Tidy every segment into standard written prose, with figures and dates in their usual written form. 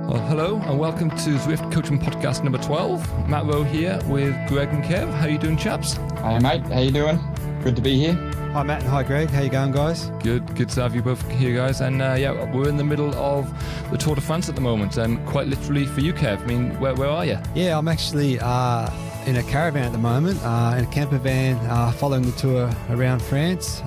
Well, hello and welcome to Zwift Coaching Podcast number 12. Matt Rowe here with Greg and Kev. How you doing, chaps? Hey, mate. How you doing? Good to be here. Hi, Matt, and hi, Greg. How you going, guys? Good to have you both here, guys. And we're in the middle of the Tour de France at the moment, and quite literally for you, Kev. I mean, where are you? Yeah, I'm actually in a caravan at the moment, in a camper van, following the tour around France.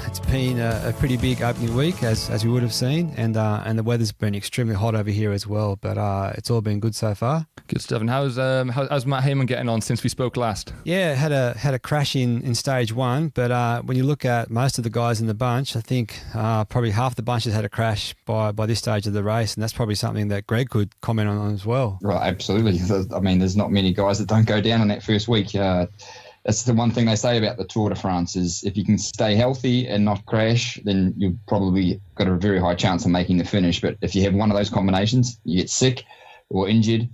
It's been a pretty big opening week, as you would have seen, and the weather's been extremely hot over here as well. But it's all been good so far. Good stuff. And how's Matt Heyman getting on since we spoke last? Yeah, had a crash in stage one, but when you look at most of the guys in the bunch, I think probably half the bunch has had a crash by this stage of the race, and that's probably something that Greg could comment on as well. Right, absolutely. I mean, there's not many guys that don't go down in that first week. That's the one thing they say about the Tour de France is if you can stay healthy and not crash, then you've probably got a very high chance of making the finish. But if you have one of those combinations, you get sick or injured,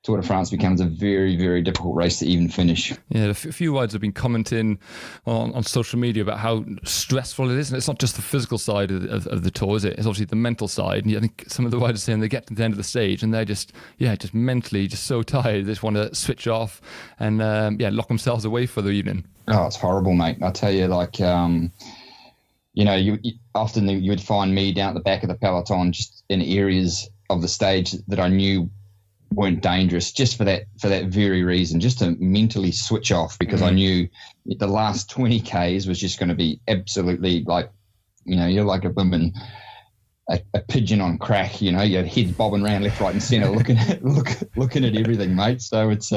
Tour de France becomes a very, very difficult race to even finish. Yeah, a few rides have been commenting on social media about how stressful it is. And it's not just the physical side of the tour, is it? It's obviously the mental side. And I think some of the riders saying they get to the end of the stage and they're just mentally just so tired. They just want to switch off and lock themselves away for the evening. Oh, it's horrible, mate. I tell you, you would find me down at the back of the peloton just in areas of the stage that I knew weren't dangerous, just for that very reason, just to mentally switch off, because I knew the last 20 Ks was just going to be absolutely you're like a woman, a pigeon on crack, your head's bobbing around left, right and centre looking at everything, mate. So it's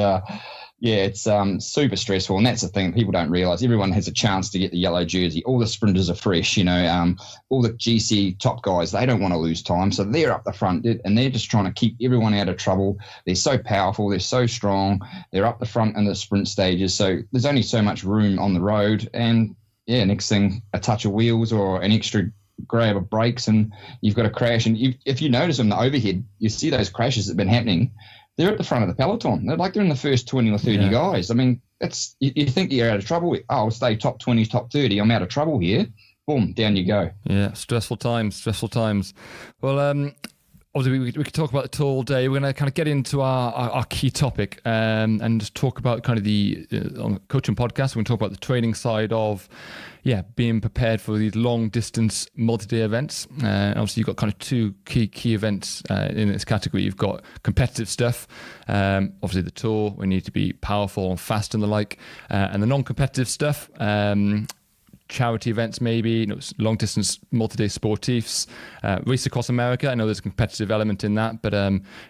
super stressful, and that's the thing people don't realise. Everyone has a chance to get the yellow jersey. All the sprinters are fresh, all the GC top guys, they don't want to lose time, so they're up the front, and they're just trying to keep everyone out of trouble. They're so powerful, they're so strong, they're up the front in the sprint stages, so there's only so much room on the road, and next thing, a touch of wheels or an extra grab of brakes and you've got a crash. And if you notice on the overhead, you see those crashes that have been happening. They're at the front of the peloton. They're in the first 20 or 30 guys. I mean, that's you think you're out of trouble. I'll stay top 20, top 30. I'm out of trouble here. Boom, down you go. Yeah, stressful times. Well, obviously we could talk about the tour all day. We're going to kind of get into our key topic and just talk about kind of the on the coaching podcast. We're going to talk about the training side of being prepared for these long distance multi-day events. Obviously you've got kind of two key events in this category. You've got competitive stuff, obviously the tour, we need to be powerful and fast and the like, and the non-competitive stuff, charity events maybe, long distance multi-day sportifs, race across America. I know there's a competitive element in that, but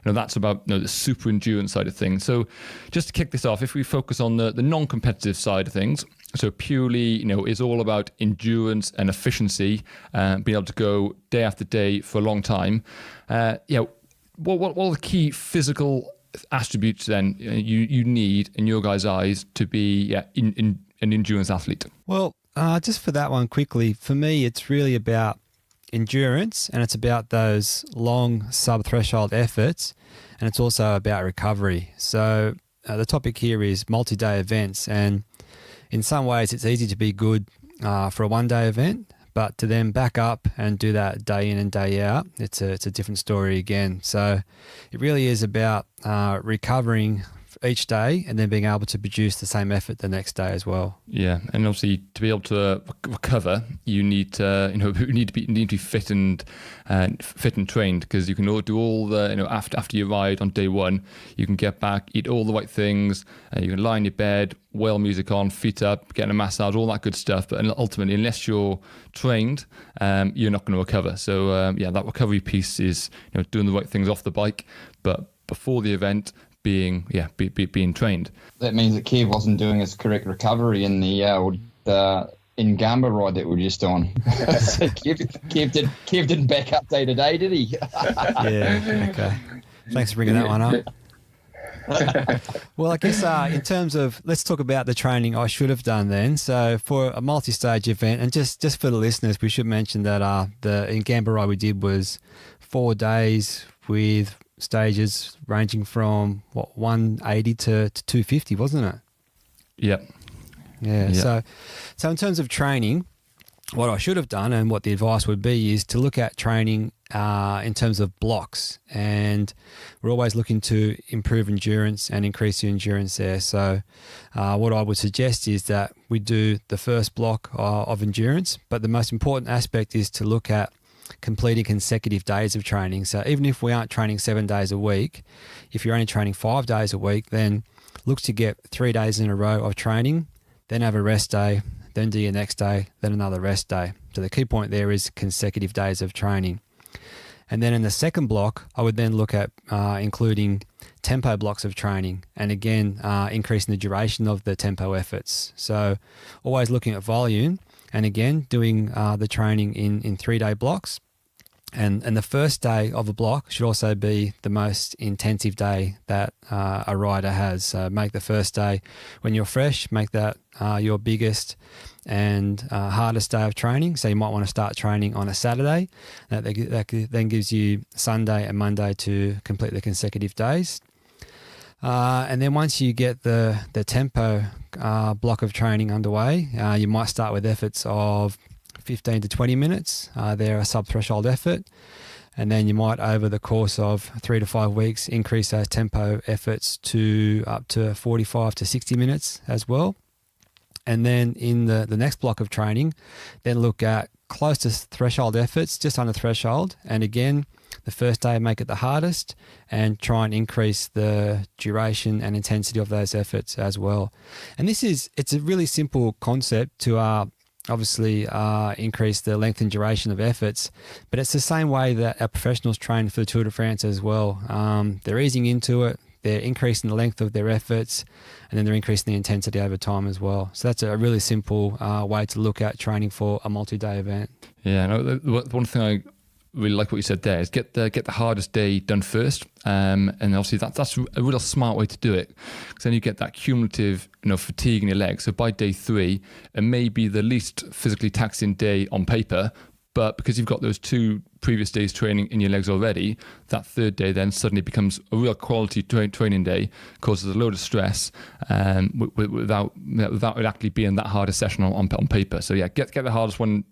that's about the super endurance side of things. So just to kick this off, if we focus on the non-competitive side of things, so purely is all about endurance and efficiency, being able to go day after day for a long time. What are the key physical attributes then you need in your guys' eyes to be an endurance athlete? Well, just for that one quickly, for me, it's really about endurance, and it's about those long sub-threshold efforts, and it's also about recovery. So the topic here is multi-day events, and in some ways it's easy to be good for a one-day event, but to then back up and do that day in and day out, it's a different story again. So it really is about recovering each day and then being able to produce the same effort the next day as well. Yeah, and obviously to be able to recover, you need to be fit and trained, because you can do all the after you ride on day one, you can get back, eat all the right things, you can lie in your bed, whale music on, feet up, getting a massage, all that good stuff. But ultimately, unless you're trained, you're not going to recover. So that recovery piece is doing the right things off the bike, but before the event, being trained. That means that Kev wasn't doing his correct recovery in the in Gamba ride that we were just on. So Kev didn't back up day to day, did he? Yeah. Okay. Thanks for bringing that one up. Well, I guess in terms of, let's talk about the training I should have done then. So for a multi-stage event, and just for the listeners, we should mention that in Gamba ride we did was 4 days with stages ranging from 180 to 250, wasn't it? Yep. Yeah. So in terms of training, what I should have done and what the advice would be is to look at training in terms of blocks, and we're always looking to improve endurance and increase your endurance there. So what I would suggest is that we do the first block of endurance, but the most important aspect is to look at completing consecutive days of training. So even if we aren't training 7 days a week, if you're only training 5 days a week, then look to get 3 days in a row of training, then have a rest day, then do your next day, then another rest day. So the key point there is consecutive days of training. And then in the second block, I would then look at including tempo blocks of training, and again, increasing the duration of the tempo efforts. So always looking at volume, and again, doing the training in 3-day blocks. And the first day of a block should also be the most intensive day that a rider has. So make the first day when you're fresh, make that your biggest and hardest day of training. So you might want to start training on a Saturday. That then gives you Sunday and Monday to complete the consecutive days. And then once you get the tempo block of training underway, you might start with efforts of 15 to 20 minutes. They're a sub-threshold effort. And then you might, over the course of 3 to 5 weeks, increase those tempo efforts to up to 45 to 60 minutes as well. And then in the next block of training, then look at close to threshold efforts, just under threshold. And again, the first day, make it the hardest and try and increase the duration and intensity of those efforts as well. And it's a really simple concept to obviously increase the length and duration of efforts, but it's the same way that our professionals train for the Tour de France as well. They're easing into it, they're increasing the length of their efforts, and then they're increasing the intensity over time as well. So that's a really simple way to look at training for a multi-day event. Yeah, no, the one thing I really like what you said there is get the hardest day done first, and obviously that's a real smart way to do it, because then you get that cumulative fatigue in your legs. So by day 3, it may be the least physically taxing day on paper, but because you've got those 2 previous days training in your legs already, that third day then suddenly becomes a real quality training day, causes a load of stress, without it actually being that hardest session on paper. So yeah, get the hardest one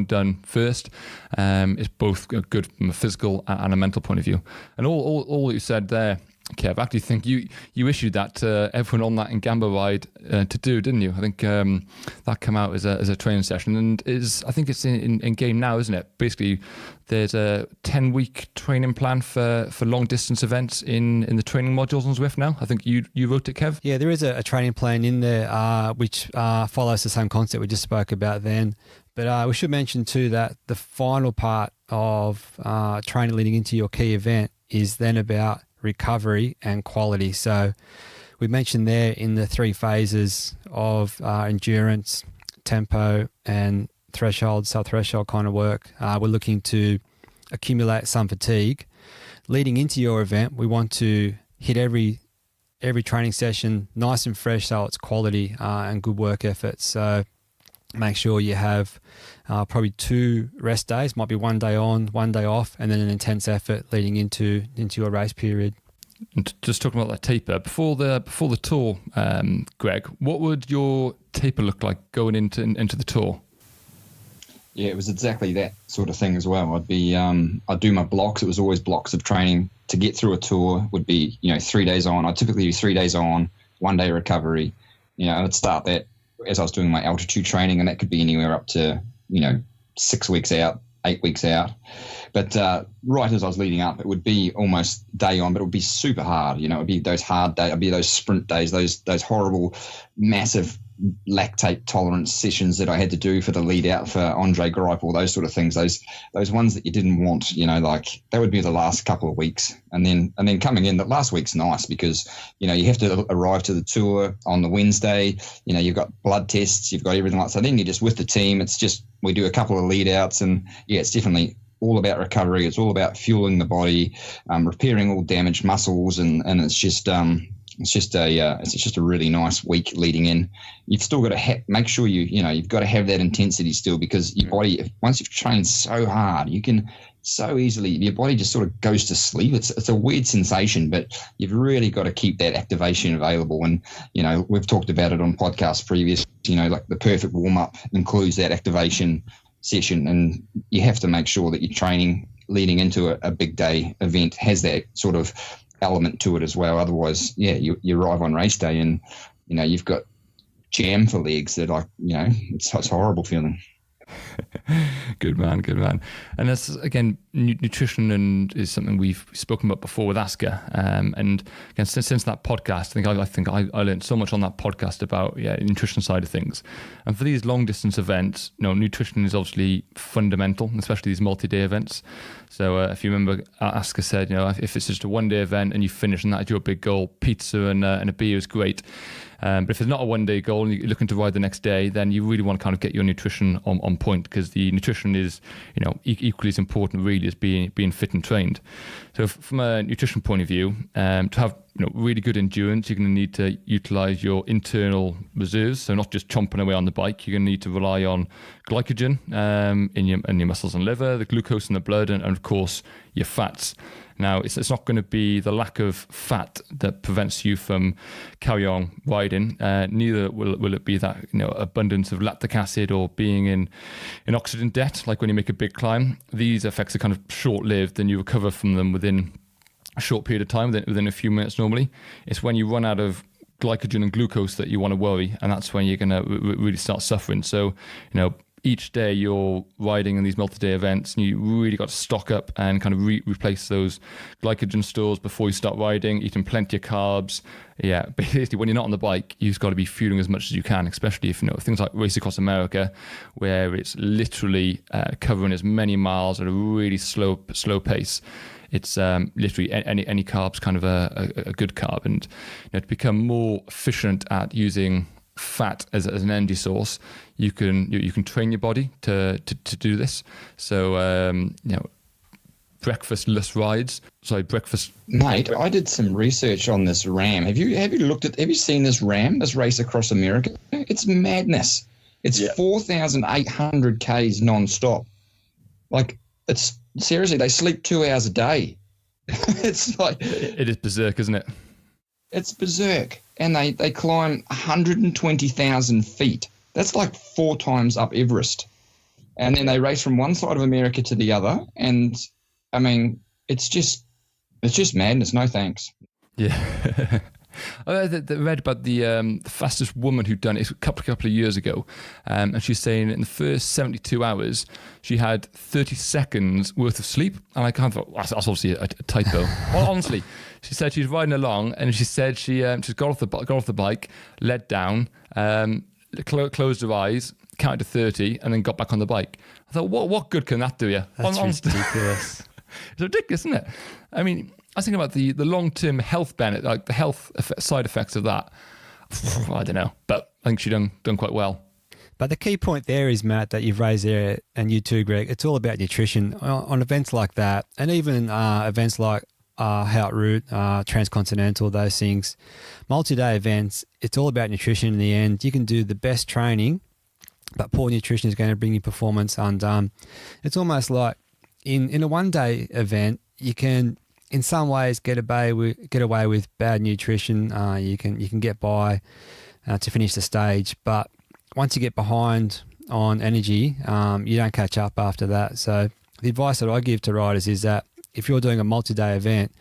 done first. Is both good from a physical and a mental point of view. And all you said there, Kev, I actually think you issued that to everyone on that Ngamba ride to do, didn't you? I think that came out as a training session, and I think it's in game now, isn't it? Basically, there's a 10-week training plan for long distance events in the training modules on Zwift now. I think you wrote it, Kev. Yeah, there is a training plan in there which follows the same concept we just spoke about then. But we should mention too that the final part of training leading into your key event is then about recovery and quality. So we mentioned there in the 3 phases of endurance, tempo, and threshold, sub-threshold kind of work, we're looking to accumulate some fatigue. Leading into your event, we want to hit every training session nice and fresh, so it's quality and good work effort. So make sure you have probably 2 rest days, might be 1 day on, 1 day off, and then an intense effort leading into your race period. And just talking about that taper, before the tour, Greg, what would your taper look like going into the tour? Yeah, it was exactly that sort of thing as well. I'd do my blocks. It was always blocks of training to get through a tour. Would be 3 days on. I'd typically do 3 days on, 1 day recovery. I'd start that as I was doing my altitude training, and that could be anywhere up to 6 weeks out, 8 weeks out. But right as I was leading up, it would be almost day on, but it would be super hard. It would be those hard days. It'd be those sprint days, those horrible, massive lactate tolerance sessions that I had to do for the lead out for Andre Greipel, those sort of things. Those ones that you didn't want. Like that would be the last couple of weeks, and then coming in. The last week's nice because you have to arrive to the tour on the Wednesday. You've got blood tests, you've got everything like that. So then you're just with the team. It's just we do a couple of lead outs, and yeah, it's definitely all about recovery. It's all about fueling the body, repairing all damaged muscles, and it's just a really nice week leading in. You've still got to make sure you've got to have that intensity still, because your body, once you've trained so hard, you can so easily. Your body just sort of goes to sleep. It's a weird sensation, but you've really got to keep that activation available. And, we've talked about it on podcasts previous, like the perfect warm-up includes that activation session. And you have to make sure that your training leading into a big day event has that sort of element to it as well. Otherwise, you arrive on race day and, you've got jam for legs that it's a horrible feeling. Good man. And that's, again, nutrition is something we've spoken about before with Asker. And again, since that podcast, I think I learned so much on that podcast about nutrition side of things. And for these long distance events, nutrition is obviously fundamental, especially these multi-day events. So if you remember, Asker said, if it's just a one-day event and you finish and that's your big goal, pizza and a beer is great. But if it's not a one-day goal and you're looking to ride the next day, then you really want to kind of get your nutrition on point, because the nutrition is, equally as important really as being fit and trained. So from a nutrition point of view, to have really good endurance, you're going to need to utilize your internal reserves. So not just chomping away on the bike, you're going to need to rely on glycogen in your muscles and liver, the glucose in the blood, and of course your fats. Now, it's not going to be the lack of fat that prevents you from carry on riding. Neither will it be that abundance of lactic acid or being in oxygen debt, like when you make a big climb. These effects are kind of short-lived, and you recover from them within a short period of time, within a few minutes normally. It's when you run out of glycogen and glucose that you want to worry, and that's when you're going to really start suffering. So, each day you're riding in these multi-day events, and you really got to stock up and kind of replace those glycogen stores before you start riding, eating plenty of carbs. Yeah, basically when you're not on the bike, you've got to be fueling as much as you can, especially if, things like Race Across America, where it's literally covering as many miles at a really slow pace. It's literally any carb's kind of a good carb. And to become more efficient at using fat as an energy source, you can train your body to do this. So breakfastless rides. Mate, I did some research on this RAM. Have you seen this RAM, this Race Across America? It's madness. It's 4,800 Ks non-stop. Like, it's seriously, they sleep 2 hours a day. It's like, it is berserk, isn't it? It's berserk. And they climb 120,000 feet. That's like 4 times up Everest. And then they race from one side of America to the other. And I mean, it's just madness. No thanks. Yeah. I read about the fastest woman who'd done it a couple of years ago, and she's saying in the first 72 hours she had 30 seconds worth of sleep, and I kind of thought that's obviously a typo. Well, honestly, she said she's riding along, and she said she's got off the bike, led down, closed her eyes, counted to 30, and then got back on the bike. I thought, what good can that do you? That's ridiculous. It's ridiculous, isn't it? I mean, I was thinking about the long-term health benefit, like the health side effects of that. I don't know, but I think she done quite well. But the key point there is, Matt, that you've raised there, and you too, Greg, it's all about nutrition. On events like that, and even events like Hout Route, Transcontinental, those things, multi-day events, it's all about nutrition in the end. You can do the best training, but poor nutrition is going to bring your performance undone. It's almost like in a one-day event, you can, in some ways, get away with bad nutrition. You can get by to finish the stage, but once you get behind on energy, you don't catch up after that. So the advice that I give to riders is that if you're doing a multi-day event,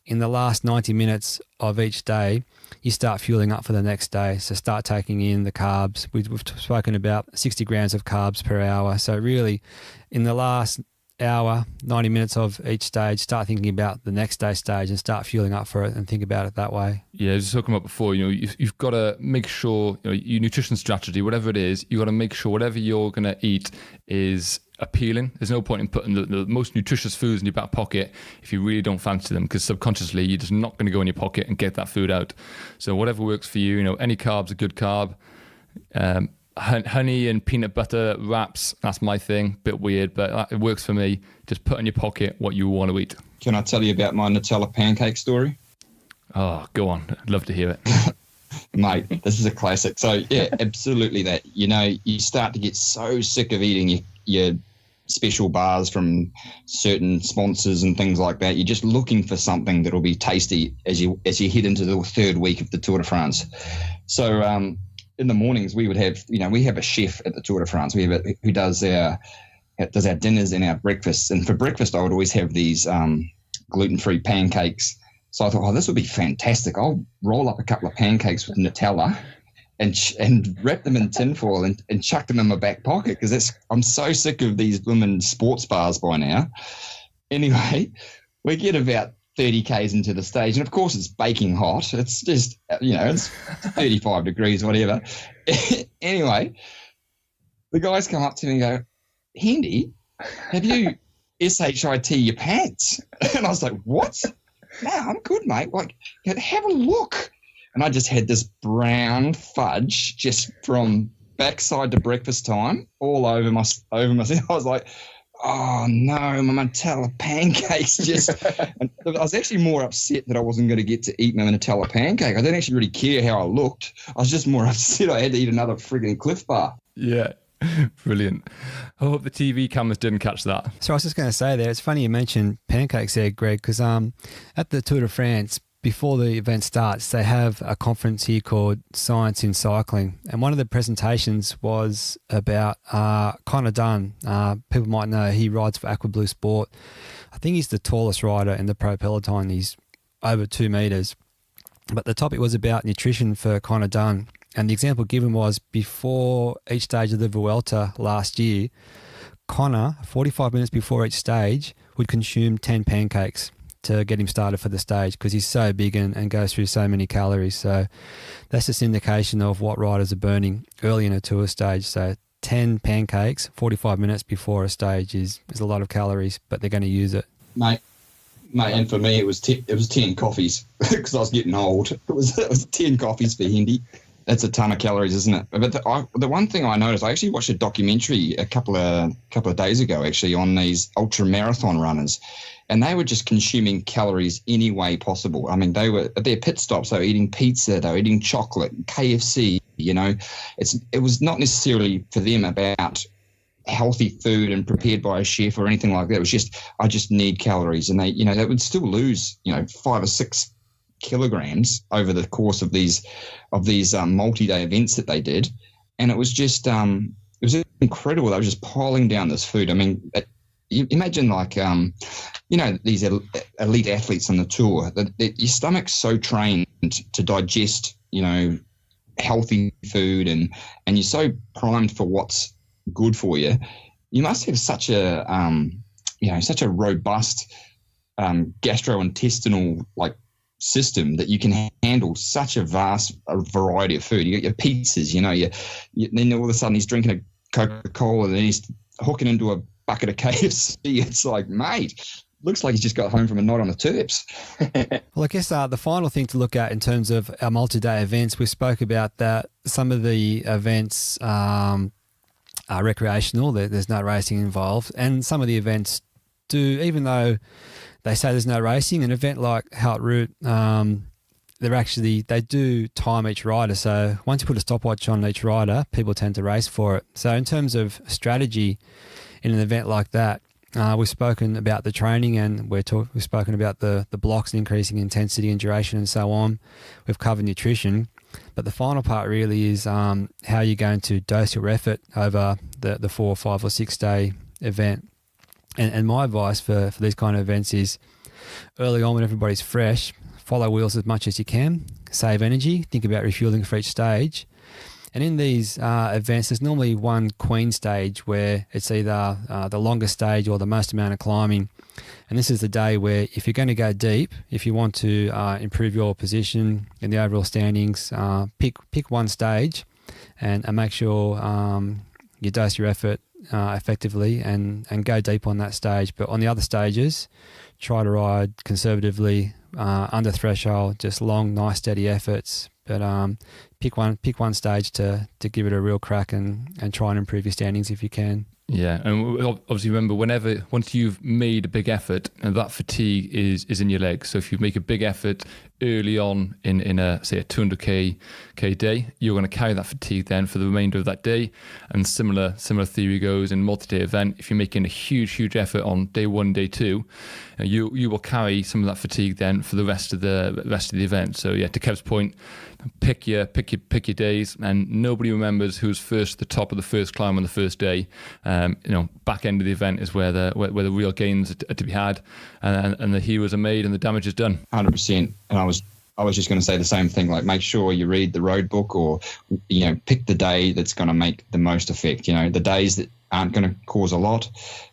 in the last 90 minutes of each day, you start fueling up for the next day. So start taking in the carbs. We've spoken about 60 grams of carbs per hour. So really, in the last hour, 90 minutes of each stage, start thinking about the next day stage and start fueling up for it and think about it that way. Yeah, as I was talking about before, you've got to make sure your nutrition strategy, whatever it is, you've got to make sure whatever you're going to eat is appealing. There's no point in putting the most nutritious foods in your back pocket if you really don't fancy them, because subconsciously you're just not going to go in your pocket and get that food out. So whatever works for you, any carb's a good carb. Honey and peanut butter wraps, that's my thing. Bit weird, but it works for me. Just put in your pocket what you want to eat. Can I tell you about my Nutella pancake story? Oh, go on. I'd love to hear it. Mate, this is a classic. So, yeah, absolutely that. You start to get so sick of eating your special bars from certain sponsors and things like that. You're just looking for something that'll be tasty as you head into the third week of the Tour de France. So in the mornings we would have, we have a chef at the Tour de France. We have who does our dinners and our breakfasts. And for breakfast, I would always have these gluten-free pancakes. So I thought, this would be fantastic. I'll roll up a couple of pancakes with Nutella and wrap them in tinfoil and chuck them in my back pocket, because I'm so sick of these women's sports bars by now. Anyway, we get about 30 Ks into the stage, and of course it's baking hot. It's just, it's 35 degrees, whatever. Anyway, the guys come up to me and go, Hendy, have you SHIT your pants? And I was like, what? No, I'm good, mate. Like, have a look. And I just had this brown fudge just from backside to breakfast time all over my. I was like, oh no, my Nutella pancakes just. And I was actually more upset that I wasn't going to get to eat my Nutella pancake. I didn't actually really care how I looked. I was just more upset I had to eat another frigging Cliff Bar. Yeah. Brilliant. I hope the TV cameras didn't catch that. So I was just going to say there, it's funny you mentioned pancakes there, Greg, because at the Tour de France, before the event starts, they have a conference here called Science in Cycling. And one of the presentations was about Connor Dunn. People might know he rides for Aqua Blue Sport. I think he's the tallest rider in the pro peloton. He's over 2 meters. But the topic was about nutrition for Connor Dunn. And the example given was before each stage of the Vuelta last year, Connor, 45 minutes before each stage, would consume 10 pancakes to get him started for the stage, because he's so big and goes through so many calories. So that's just indication of what riders are burning early in a tour stage. So 10 pancakes 45 minutes before a stage is a lot of calories, but they're going to use it. Mate, and for me it was 10 coffees because I was getting old. It was 10 coffees for Hendy. That's a ton of calories, isn't it? But the one thing I noticed, I actually watched a documentary a couple of days ago, actually, on these ultra marathon runners, and they were just consuming calories any way possible. I mean, they were at their pit stops, they were eating pizza, they were eating chocolate, KFC. It was not necessarily for them about healthy food and prepared by a chef or anything like that. It was just, I just need calories, and they would still lose 5 or 6 kilograms over the course of these multi-day events that they did, and it was just it was incredible. They were just piling down this food. I mean, you imagine these elite athletes on the tour, that your stomach's so trained to digest healthy food, and you're so primed for what's good for you. You must have such a robust gastrointestinal system that you can handle such a vast variety of food. You got your pizzas, then all of a sudden he's drinking a Coca-Cola, and then he's hooking into a bucket of KFC. It's like, mate, looks like he's just got home from a night on the Terps. Well, I guess the final thing to look at in terms of our multi-day events, we spoke about that some of the events are recreational, there's no racing involved, and some of the events do, even though they say there's no racing. An event like Halt Route, they do time each rider. So once you put a stopwatch on each rider, people tend to race for it. So in terms of strategy in an event like that, we've spoken about the training, and we've spoken about the blocks and increasing intensity and duration and so on. We've covered nutrition. But the final part really is how you're going to dose your effort over the 4, 5 or 6 day event. And my advice for these kind of events is early on, when everybody's fresh, follow wheels as much as you can, save energy, think about refueling for each stage. And in these events, there's normally one queen stage where it's either the longest stage or the most amount of climbing. And this is the day where, if you're going to go deep, if you want to improve your position in the overall standings, pick one stage and make sure you dose your effort effectively and go deep on that stage. But on the other stages, try to ride conservatively, under threshold, just long, nice, steady efforts. But pick one stage to give it a real crack and try and improve your standings if you can. Yeah, and obviously remember, once you've made a big effort, and that fatigue is in your legs. So if you make a big effort early on in a 200k day, you're going to carry that fatigue then for the remainder of that day. And similar theory goes in a multi-day event. If you're making a huge effort on day 1, day 2, you will carry some of that fatigue then for the rest of the event. So yeah, to Kev's point, pick your days, and nobody remembers who's first at the top of the first climb on the first day. Back end of the event is where the real gains are to be had, and the heroes are made and the damage is done. 100%. And I was just going to say the same thing. Like, make sure you read the road book, or pick the day that's going to make the most effect. The days that aren't going to cause a lot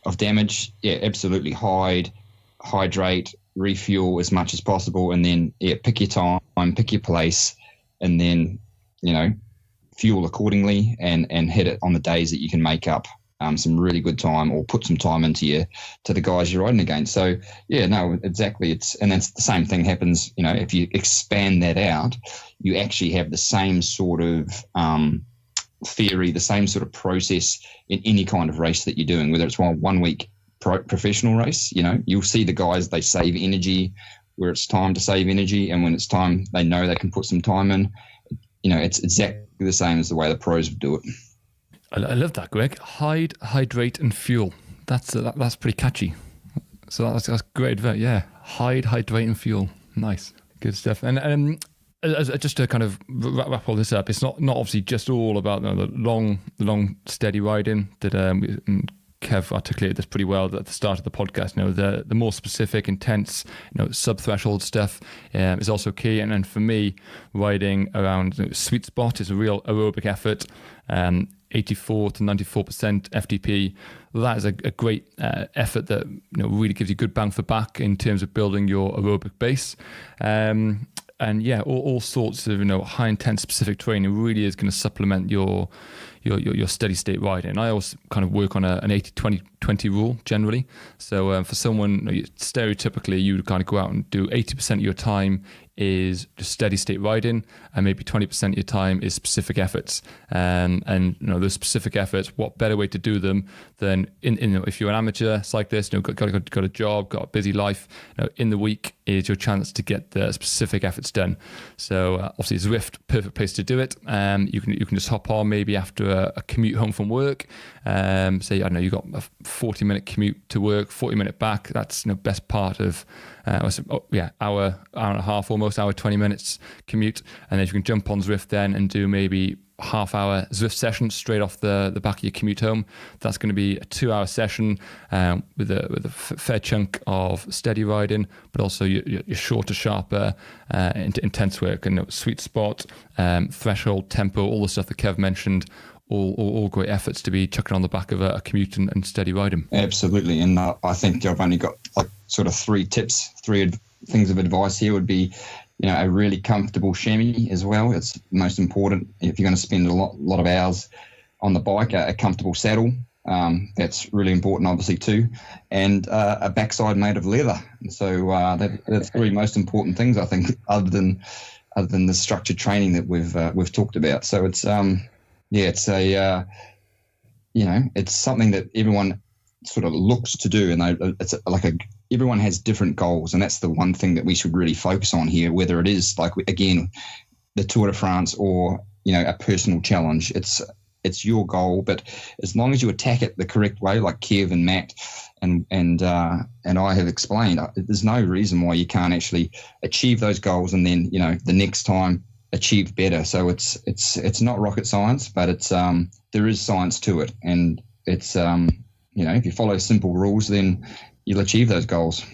of damage. Yeah, absolutely. Hydrate, refuel as much as possible, and then pick your time, pick your place, and then fuel accordingly, and hit it on the days that you can make up some really good time, or put some time into the guys you're riding against. So yeah, no, exactly. It's the same thing happens. If you expand that out, you actually have the same sort of theory, the same sort of process in any kind of race that you're doing, whether it's 1 week professional race. You'll see the guys, they save energy where it's time to save energy, and when it's time, they know they can put some time in. It's exactly the same as the way the pros would do it. I love that, Greg. Hydrate, and fuel. That's pretty catchy. So that's great. Yeah, hydrate, and fuel. Nice, good stuff. And just to kind of wrap all this up, it's not obviously just all about the long steady riding that Kev articulated this pretty well at the start of the podcast. The more specific, intense, sub-threshold stuff is also key. And then for me, riding around sweet spot is a real aerobic effort. 84 to 94% FTP. That is a great effort that really gives you good bang for buck in terms of building your aerobic base. And yeah, all sorts of high intense specific training really is going to supplement your steady state riding. And I always kind of work on an 80-20-20 rule generally. So for someone, stereotypically, you would kind of go out and do 80% of your time is just steady state riding, and maybe 20% of your time is specific efforts. And those specific efforts, what better way to do them than if you're an amateur cyclist, got a job, got a busy life, in the week is your chance to get the specific efforts done. So obviously Zwift, perfect place to do it. You can just hop on maybe after a commute home from work. Say, I don't know, you got a 40-minute commute to work, 40-minute back. That's best part of hour and a half, almost hour 20 minutes commute. And then you can jump on Zwift then and do maybe half-hour Zwift session straight off the back of your commute home. That's going to be a 2-hour session with a fair chunk of steady riding, but also your shorter, sharper, intense work, and sweet spot, threshold, tempo, all the stuff that Kev mentioned. All great efforts to be chucking on the back of a commute and steady riding. Absolutely. And I think I've only got sort of 3 things of advice here would be, a really comfortable chamois as well. It's most important. If you're going to spend a lot of hours on the bike, a comfortable saddle. That's really important, obviously, too. And a backside made of leather. So that's 3 most important things, I think, other than the structured training that we've talked about. So it's it's it's something that everyone sort of looks to do, and everyone has different goals, and that's the one thing that we should really focus on here. Whether it is again the Tour de France or a personal challenge, it's your goal, but as long as you attack it the correct way, like Kev and Matt and I have explained, there's no reason why you can't actually achieve those goals, and then the next time achieve better. So it's not rocket science, but it's there is science to it, and it's if you follow simple rules, then you'll achieve those goals.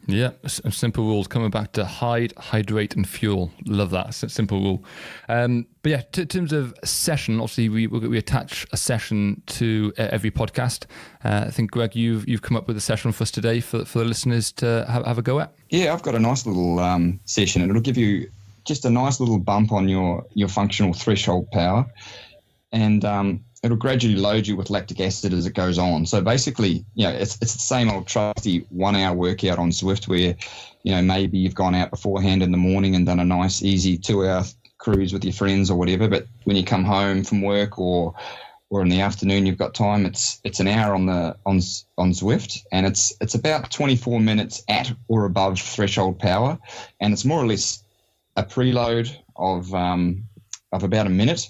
Yeah, simple rules. Coming back to hydrate, and fuel. Love that simple rule. But yeah, in terms of session, obviously we attach a session to every podcast. I think, Greg, you've come up with a session for us today for the listeners to have a go at. Yeah, I've got a nice little session, and it'll give you just a nice little bump on your functional threshold power, and it'll gradually load you with lactic acid as it goes on. So basically, it's the same old trusty 1-hour workout on Zwift where, maybe you've gone out beforehand in the morning and done a nice, easy 2-hour cruise with your friends or whatever. But when you come home from work or or in the afternoon you've got time, it's an hour on Zwift, and it's about 24 minutes at or above threshold power, and it's more or less a preload of about a minute,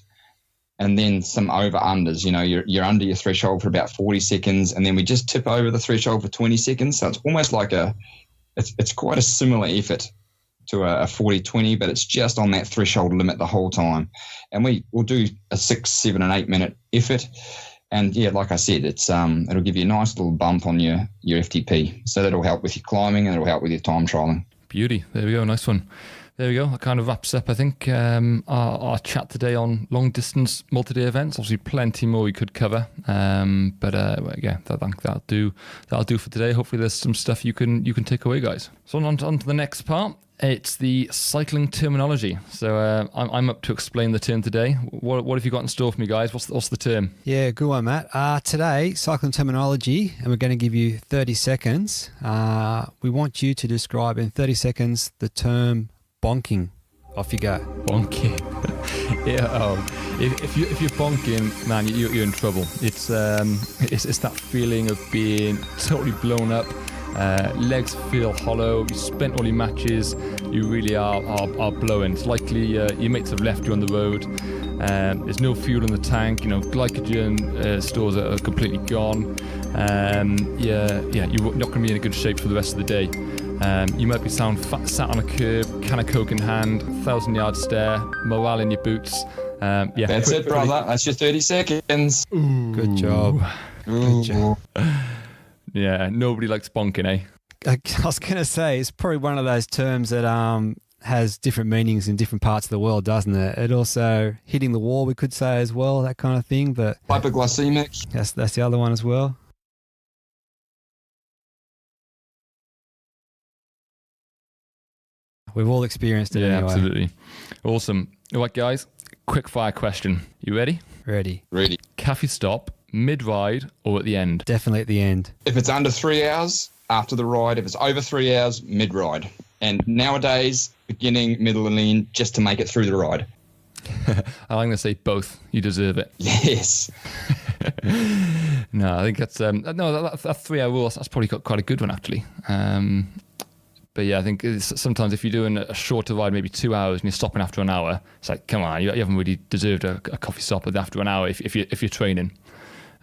and then some over-unders. You're under your threshold for about 40 seconds, and then we just tip over the threshold for 20 seconds. So it's almost like it's quite a similar effort to a 40-20, but it's just on that threshold limit the whole time. And we'll do a 6, 7, and 8 minute effort. And yeah, like I said, it'll give you a nice little bump on your FTP. So that'll help with your climbing, and it'll help with your time trialing. Beauty. There we go. Nice one. There we go. That kind of wraps up, I think, our chat today on long-distance multi-day events. Obviously, plenty more we could cover, but yeah, I think that'll do for today. Hopefully, there's some stuff you can take away, guys. So on to the next part. It's the cycling terminology. So I'm up to explain the term today. What have you got in store for me, guys? What's the term? Yeah, good one, Matt. Today, cycling terminology, and we're going to give you 30 seconds. We want you to describe in 30 seconds the term bonking. Off you go. Bonking. Yeah. If you're bonking, man, you're in trouble. It's that feeling of being totally blown up. Legs feel hollow. You spent all your matches. You really are blowing. It's likely your mates have left you on the road. There's no fuel in the tank. Glycogen stores are completely gone. You're not going to be in a good shape for the rest of the day. You might be sat on a curb, can of Coke in hand, 1,000-yard stare, morale in your boots. That's it, brother. That's your 30 seconds. Ooh. Good job. Good job. Yeah, nobody likes bonking, eh? I was going to say, it's probably one of those terms that has different meanings in different parts of the world, doesn't it? It also hitting the wall, we could say as well, that kind of thing. But hypoglycemic. That's the other one as well. We've all experienced it anyway. Absolutely. Awesome. All right, guys, quick fire question. You ready? Ready. Cafe stop, mid-ride or at the end? Definitely at the end. If it's under 3 hours, after the ride. If it's over 3 hours, mid-ride. And nowadays, beginning, middle, and end, just to make it through the ride. I'm going to say both. You deserve it. Yes. No, I think that's that 3 hour rule. That's probably got quite a good one actually. But yeah, I think sometimes if you're doing a shorter ride, maybe 2 hours, and you're stopping after an hour, it's like, come on, you haven't really deserved a coffee stop after an hour if you're training.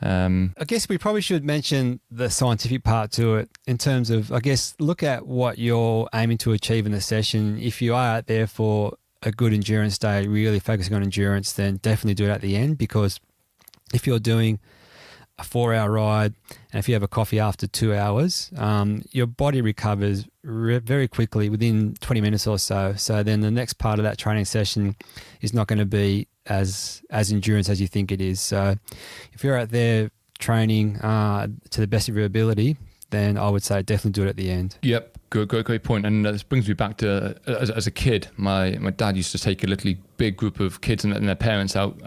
I guess we probably should mention the scientific part to it in terms of, I guess, look at what you're aiming to achieve in the session. If you are out there for a good endurance day, really focusing on endurance, then definitely do it at the end, because if you're doing a 4 hour ride and if you have a coffee after 2 hours, your body recovers very quickly within 20 minutes or so. So then the next part of that training session is not going to be as endurance as you think it is. So if you're out there training to the best of your ability, then I would say definitely do it at the end. Yep. Great point. And this brings me back to as a kid, my dad used to take a little big group of kids and their parents out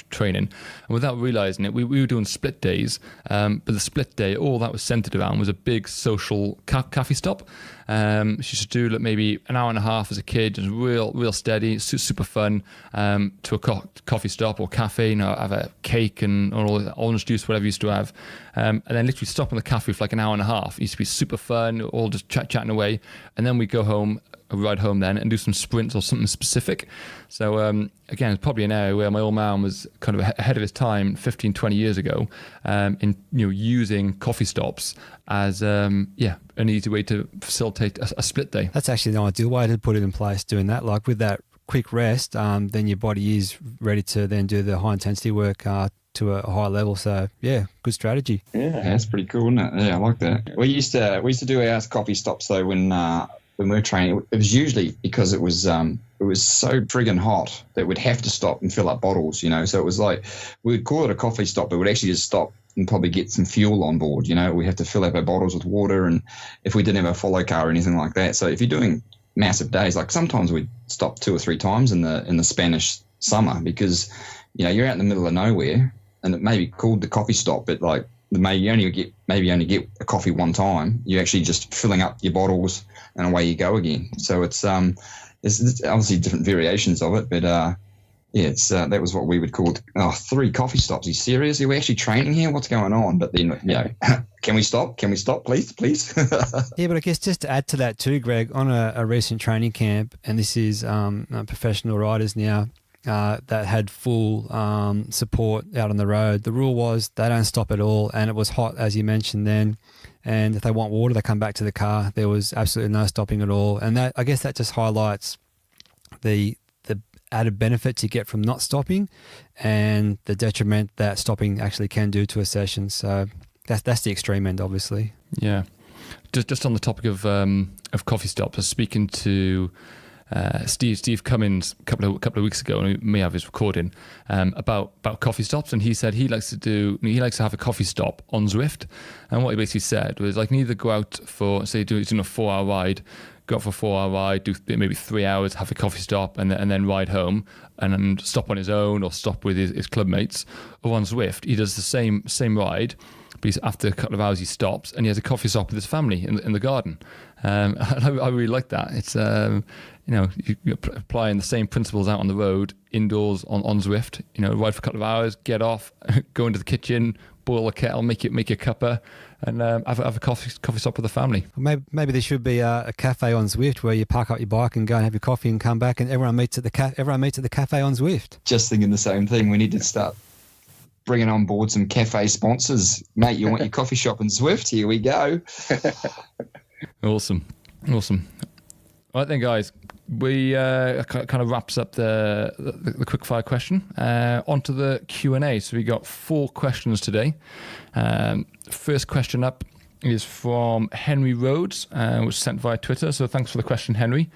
training, and without realizing it, we were doing split days. But the split day, all that was centered around was a big social cafe stop. She used to do maybe an hour and a half as a kid, just real steady, super fun. To a coffee stop or cafe, have a cake and all orange juice, whatever you used to have, and then literally stop in the cafe for like an hour and a half. It used to be super fun, all just chatting away, and then we go home, ride home then, and do some sprints or something specific. So again, it's probably an area where my old man was kind of ahead of his time 15, 20 years ago, in using coffee stops as an easy way to facilitate a split day. That's actually the ideal way to put it in place, doing that. Like with that quick rest, then your body is ready to then do the high intensity work to a high level. So yeah, good strategy. Yeah, that's pretty cool, isn't it? Yeah, I like that. We used to do our coffee stops though when we were training. It was usually because it was so friggin' hot that we'd have to stop and fill up bottles, So it was like we'd call it a coffee stop, but we'd actually just stop and probably get some fuel on board. We have to fill up our bottles with water, and if we didn't have a follow car or anything like that. So if you're doing massive days, like sometimes we'd stop 2 or 3 times in the Spanish summer, because you're out in the middle of nowhere. And it may be called the coffee stop, but like you only get a coffee one time. You're actually just filling up your bottles and away you go again. So it's obviously different variations of it, but Yeah, it's that was what we would call 3 coffee stops. Are you serious? Are we actually training here? What's going on? But then, can we stop? Can we stop, please? Yeah, but I guess just to add to that too, Greg, on a recent training camp, and this is professional riders now that had full support out on the road. The rule was they don't stop at all, and it was hot, as you mentioned then. And if they want water, they come back to the car. There was absolutely no stopping at all. And that, I guess that just highlights the added benefits you get from not stopping and the detriment that stopping actually can do to a session. So that's the extreme end, obviously. Yeah. Just on the topic of coffee stops, I was speaking to Steve Cummins a couple of weeks ago, and we may have his recording about coffee stops, and he said he likes to have a coffee stop on Zwift. And what he basically said was, like, neither go out for, say, doing a 4-hour ride, go out for a 4-hour ride, do maybe 3 hours, have a coffee stop, and then ride home, and then stop on his own or stop with his club mates. Or on Zwift, he does the same ride, but after a couple of hours he stops and he has a coffee stop with his family in the garden. I really like that. It's you're applying the same principles out on the road, indoors on Zwift. Ride for a couple of hours, get off, go into the kitchen, boil a kettle, make a cuppa, and have a coffee stop with the family. Maybe there should be a cafe on Zwift where you park up your bike and go and have your coffee and come back, and everyone meets at the cafe on Zwift. Just thinking the same thing. We need to start bringing on board some cafe sponsors. Mate, you want your coffee shop in Zwift? Here we go. Awesome. All right then, guys. We kind of wraps up the quickfire question. Onto the Q&A. So we got 4 questions today. First question up is from Henry Rhodes, which was sent via Twitter. So thanks for the question, Henry.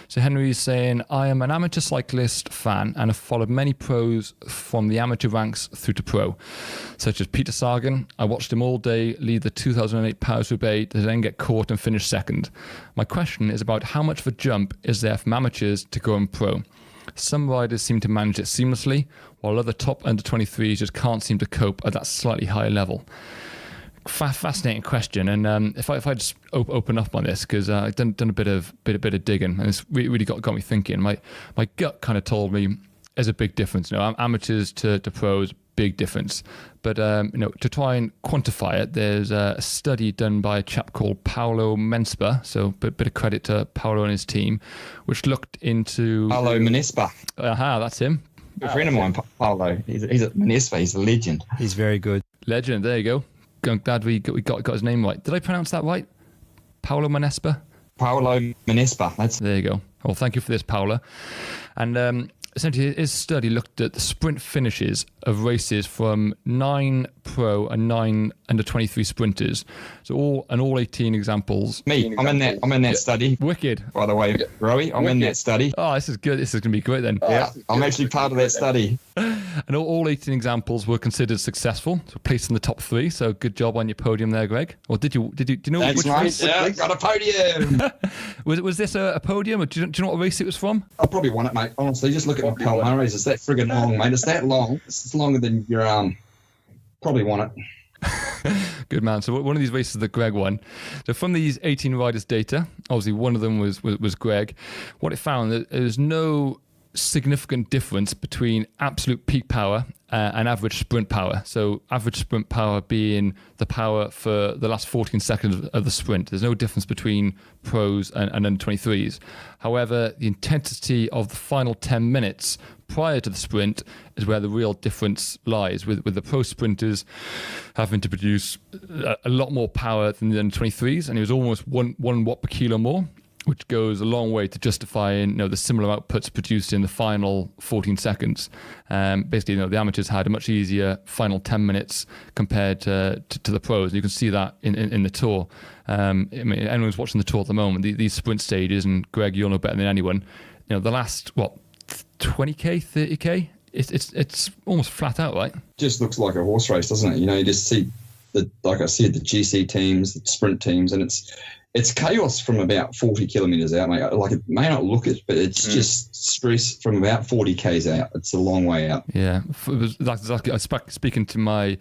So Henry is saying, I am an amateur cyclist fan and have followed many pros from the amateur ranks through to pro, such as Peter Sagan. I watched him all day lead the 2008 Paris-Roubaix to then get caught and finish second. My question is about how much of a jump is there from amateurs to going pro? Some riders seem to manage it seamlessly, while other top under 23s just can't seem to cope at that slightly higher level. Fascinating question, and if I just open up on this, because I've done a bit of digging, and it's really got me thinking. My gut kind of told me there's a big difference. Amateurs to pros, big difference. But to try and quantify it, there's a study done by a chap called Paolo Menspa. So a bit of credit to Paolo and his team, which looked into Paolo Menspa. That's him. A friend of mine, Paolo. He's at Menspa. He's a legend. He's very good. Legend. There you go. I'm glad we got his name right. Did I pronounce that right? Paolo Menspa? Paolo Menspa. There you go. Well, thank you for this, Paolo. And essentially, his study looked at the sprint finishes of races from 9 pro and 9 under 23 sprinters. So all 18 examples. Me, I'm in that study. Wicked. By the way, Rowie, I'm in that study. Oh, this is good. This is going to be great then. Yeah, I'm actually part of that study. And all 18 examples were considered successful, so placed in the top 3. So good job on your podium there, Greg. Or do you know That's which nice. race? Yeah, got a podium. Was this a podium, or do you know what race it was from? I probably won it, mate. Honestly, just look at my Palmares. It's that friggin' long, mate. It's that long. It's longer than your arm. Probably won it. Good man. So one of these races that Greg won. So from these 18 riders' data, obviously one of them was Greg. What it found, that there's no significant difference between absolute peak power and average sprint power. So average sprint power being the power for the last 14 seconds of the sprint. There's no difference between pros and under 23s. However, the intensity of the final 10 minutes prior to the sprint is where the real difference lies, with the pro sprinters having to produce a lot more power than the under 23s, and it was almost 1 watt per kilo more, which goes a long way to justifying the similar outputs produced in the final 14 seconds. Basically, the amateurs had a much easier final 10 minutes compared to the pros. And you can see that in the Tour. Anyone's watching the Tour at the moment, these sprint stages, and Greg, you'll know better than anyone, the last, 20k, 30k, it's almost flat out, right? Just looks like a horse race, doesn't it? You just see, like I said, the GC teams, the sprint teams, and it's chaos from about 40 kilometres out, mate. Like, it may not look it, but it's just stress from about 40 k's out. It's a long way out. Yeah, it was exactly. I was speaking to my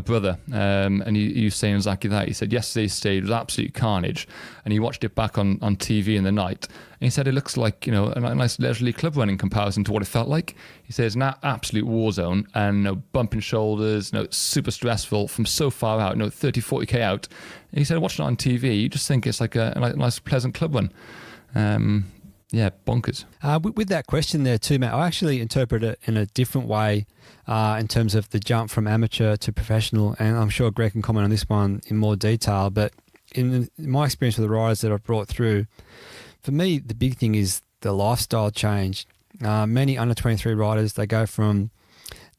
brother, and he was saying exactly that. He said yesterday's stage was absolute carnage, and he watched it back on TV in the night. And he said it looks like, you know, a nice leisurely club run in comparison to what it felt like. He says an absolute war zone, and bumping shoulders, it's super stressful from so far out, 30, 40k out. And he said watching it on TV, you just think it's like a nice pleasant club run. Yeah, bonkers. With that question there too, Matt, I actually interpret it in a different way in terms of the jump from amateur to professional, and I'm sure Greg can comment on this one in more detail, but in my experience with the riders that I've brought through, for me, the big thing is the lifestyle change. Many under-23 riders, they go from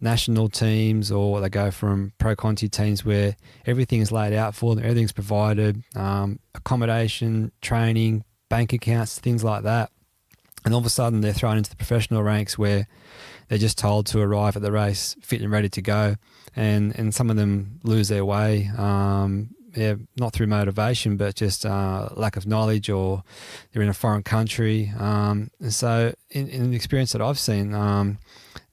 national teams or they go from pro Conti teams where everything is laid out for them, everything's provided, accommodation, training, bank accounts, things like that. And all of a sudden they're thrown into the professional ranks where they're just told to arrive at the race fit and ready to go. And some of them lose their way, not through motivation, but just lack of knowledge, or they're in a foreign country. And so in the experience that I've seen, the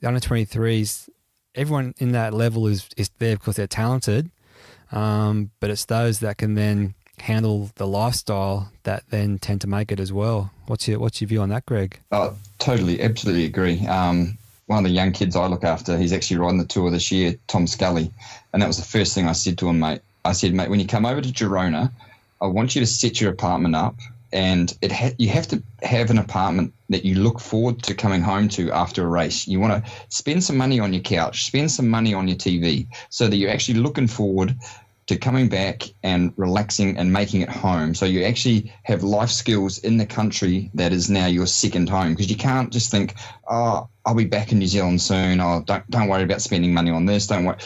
under-23s, everyone in that level is there because they're talented, but it's those that can then handle the lifestyle that then tend to make it as well. What's your view on that, Greg? Totally, absolutely agree. One of the young kids I look after, he's actually riding the tour this year, Tom Scully, and that was the first thing I said to him, mate. I said, mate, when you come over to Girona, I want you to set your apartment up, and you have to have an apartment that you look forward to coming home to after a race. You want to spend some money on your couch, spend some money on your TV, so that you're actually looking forward to coming back and relaxing and making it home. So you actually have life skills in the country that is now your second home, because you can't just think, oh, I'll be back in New Zealand soon. Oh, don't worry about spending money on this. Don't worry.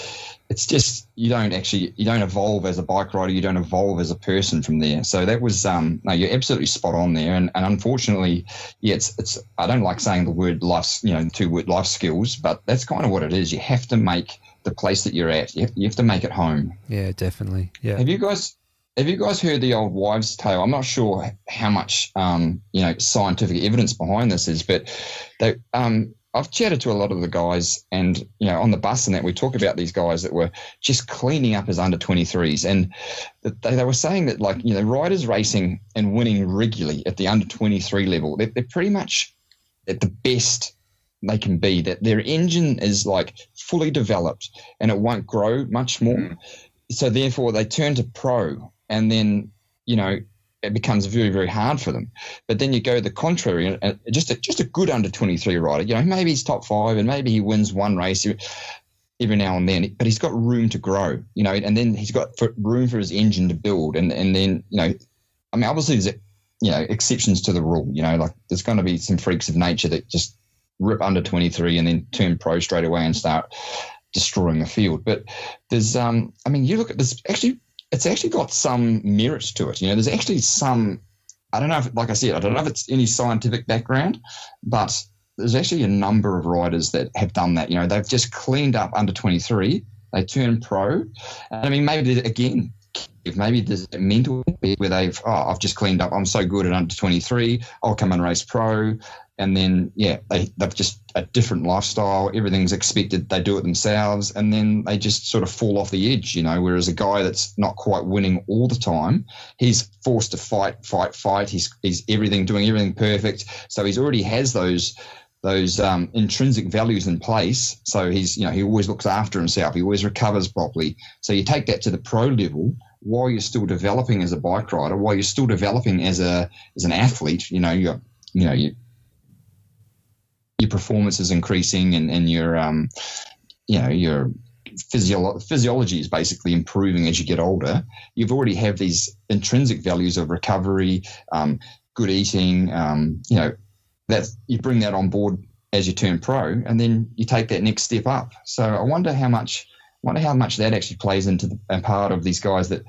It's just you don't evolve as a bike rider. You don't evolve as a person from there. So that was no, you're absolutely spot on there. And unfortunately, yeah, it's I don't like saying the word life, the two word life skills, but that's kind of what it is. You have to make the place that you're at. You have to make it home. Yeah, definitely. Yeah. Have you guys heard the old wives' tale? I'm not sure how much scientific evidence behind this is, but I've chatted to a lot of the guys, and on the bus and that, we talk about these guys that were just cleaning up as under 23s, and they were saying that riders racing and winning regularly at the under 23 level, they're pretty much at the best they can be, that their engine is fully developed and it won't grow much more. So therefore they turn to pro, and then, it becomes very, very hard for them. But then you go the contrary, and just a good under 23 rider, maybe he's top 5 and maybe he wins one race every now and then, but he's got room to grow, and then he's got room for his engine to build. And then, obviously there's, exceptions to the rule, there's going to be some freaks of nature that just rip under 23 and then turn pro straight away and start destroying the field. But there's, you look at this, it's actually got some merit to it. There's actually some, I don't know if, like I said, I don't know if it's any scientific background, but there's actually a number of riders that have done that. They've just cleaned up under 23, they turn pro. And maybe again, if maybe there's a mental bit where I've just cleaned up, I'm so good at under 23, I'll come and race pro. And then, they've just a different lifestyle. Everything's expected. They do it themselves. And then they just sort of fall off the edge, whereas a guy that's not quite winning all the time, he's forced to fight. He's doing everything perfect. So he's already has those intrinsic values in place. So he always looks after himself. He always recovers properly. So you take that to the pro level while you're still developing as a bike rider, while you're still developing as an athlete, your performance is increasing, and your physiology is basically improving as you get older. You've already have these intrinsic values of recovery, good eating, that you bring that on board as you turn pro, and then you take that next step up. So I wonder how much that actually plays into a part of these guys that,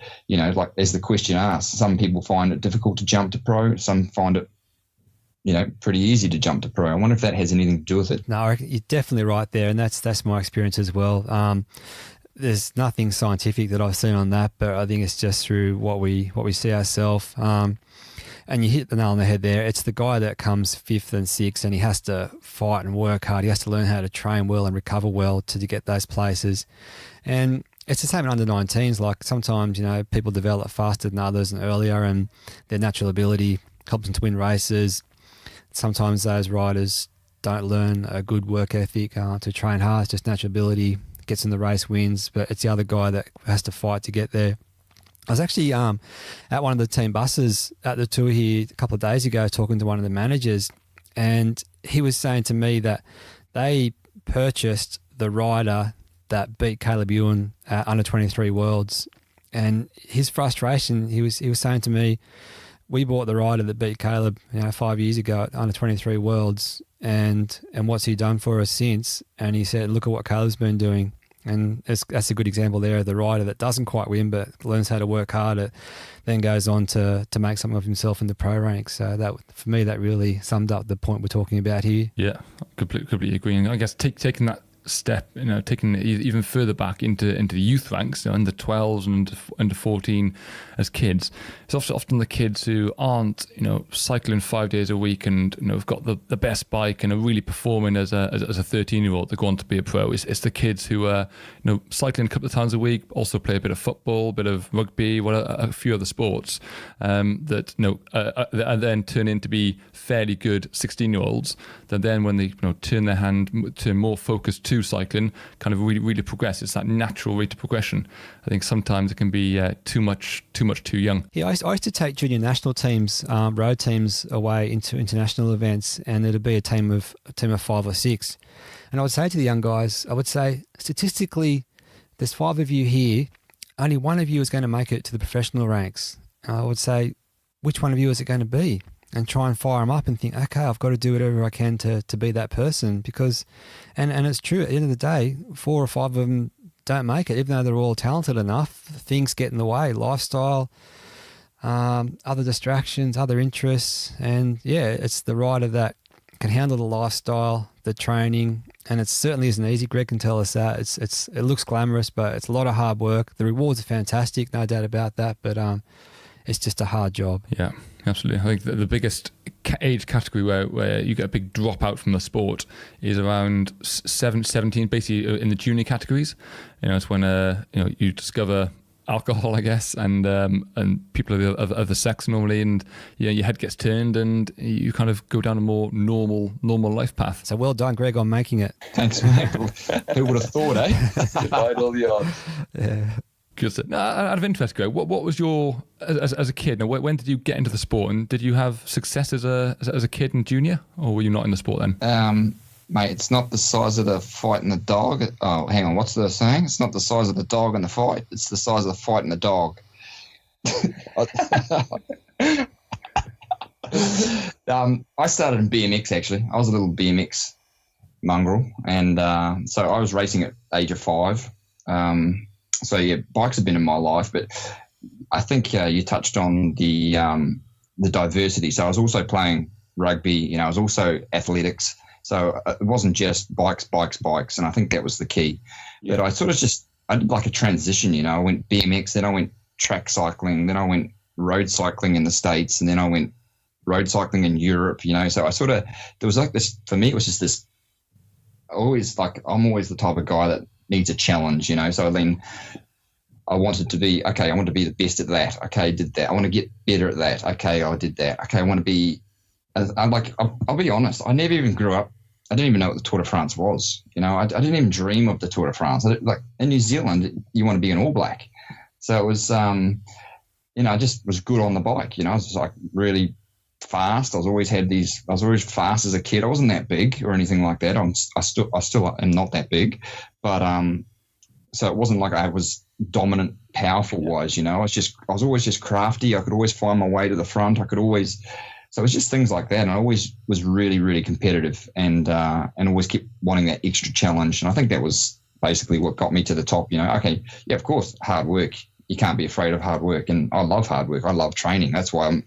as the question asks, some people find it difficult to jump to pro, some find it pretty easy to jump to pro. I wonder if that has anything to do with it. No, I reckon you're definitely right there, and that's my experience as well. there's nothing scientific that I've seen on that, but I think it's just through what we see ourselves. And you hit the nail on the head there. It's the guy that comes 5th and 6th, and he has to fight and work hard. He has to learn how to train well and recover well to get those places. And it's the same in under 19s. Like sometimes, people develop faster than others and earlier, and their natural ability helps them to win races. Sometimes those riders don't learn a good work ethic to train hard. It's just natural ability gets in the race, wins, but it's the other guy that has to fight to get there. I was actually at one of the team buses at the tour here a couple of days ago talking to one of the managers, and he was saying to me that they purchased the rider that beat Caleb Ewan at under 23 Worlds, and his frustration, he was saying to me, we bought the rider that beat Caleb 5 years ago at under 23 Worlds, and what's he done for us since? And he said, look at what Caleb's been doing. And that's a good example there of the rider that doesn't quite win but learns how to work hard, it then goes on to make something of himself in the pro ranks. So that, for me, that really summed up the point we're talking about here. Yeah, completely agreeing. I guess taking that step, taking it even further back into the youth ranks, under 12s and under 14 as kids. It's often the kids who aren't, cycling 5 days a week and have got the best bike and are really performing as a 13-year-old that go on to be a pro. It's the kids who are cycling a couple of times a week, also play a bit of football, a bit of rugby, a few other sports that and then turn into be fairly good 16-year-olds. That then when they turn more focused to cycling, kind of really progress. It's that natural rate of progression. I think sometimes it can be too much too young. Yeah, I used to take junior national teams, road teams away into international events, and it'd be a team of 5 or 6. And I would say to the young guys, statistically, there's 5 of you here, only one of you is going to make it to the professional ranks. I would say, which one of you is it going to be? And try and fire them up and think, okay, I've got to do whatever I can to be that person, because, and it's true, at the end of the day, 4 or 5 of them don't make it, even though they're all talented enough. Things get in the way, lifestyle, other distractions, other interests, and it's the rider that can handle the lifestyle, the training, and it certainly isn't easy. Greg can tell us that. It looks glamorous, but it's a lot of hard work. The rewards are fantastic, no doubt about that, but it's just a hard job. Yeah, absolutely. I think the biggest age category where you get a big dropout from the sport is around 17, basically in the junior categories. It's when you discover alcohol, I guess, and people of the sex normally, and your head gets turned and you kind of go down a more normal life path. So well done, Greg, on making it. Thanks, mate. Who would have thought, eh? Divide all the odds. Yeah. Now, out of interest, Greg, what was your as a kid? Now, when did you get into the sport, and did you have success as a kid and junior, or were you not in the sport then? Mate, it's not the size of the fight and the dog. Oh, hang on, what's the saying? It's not the size of the dog and the fight. It's the size of the fight and the dog. I started in BMX actually. I was a little BMX mongrel, and so I was racing at age of 5. So yeah, bikes have been in my life, but I think you touched on the diversity. So I was also playing rugby. I was also athletics. So it wasn't just bikes, and I think that was the key. Yeah. But I did like a transition. I went BMX, then I went track cycling, then I went road cycling in the States, and then I went road cycling in Europe. So there was like this, for me, it was just this. I'm always the type of guy that needs a challenge, So then I wanted to be, okay, I want to be the best at that. Okay, I did that. I want to get better at that. Okay, I did that. Okay, I want to be, I'll be honest, I never even grew up. I didn't even know what the Tour de France was. I didn't even dream of the Tour de France. In New Zealand, you want to be an All Black. So it was, I just was good on the bike. I was just really fast. I was always fast as a kid. I wasn't that big or anything like that. I still am not that big, but so it wasn't like I was dominant, powerful wise. I was always just crafty. I could always find my way to the front. So it was just things like that. And I always was really, really competitive and always kept wanting that extra challenge. And I think that was basically what got me to the top. Okay, yeah, of course, hard work. You can't be afraid of hard work. And I love hard work. I love training. That's why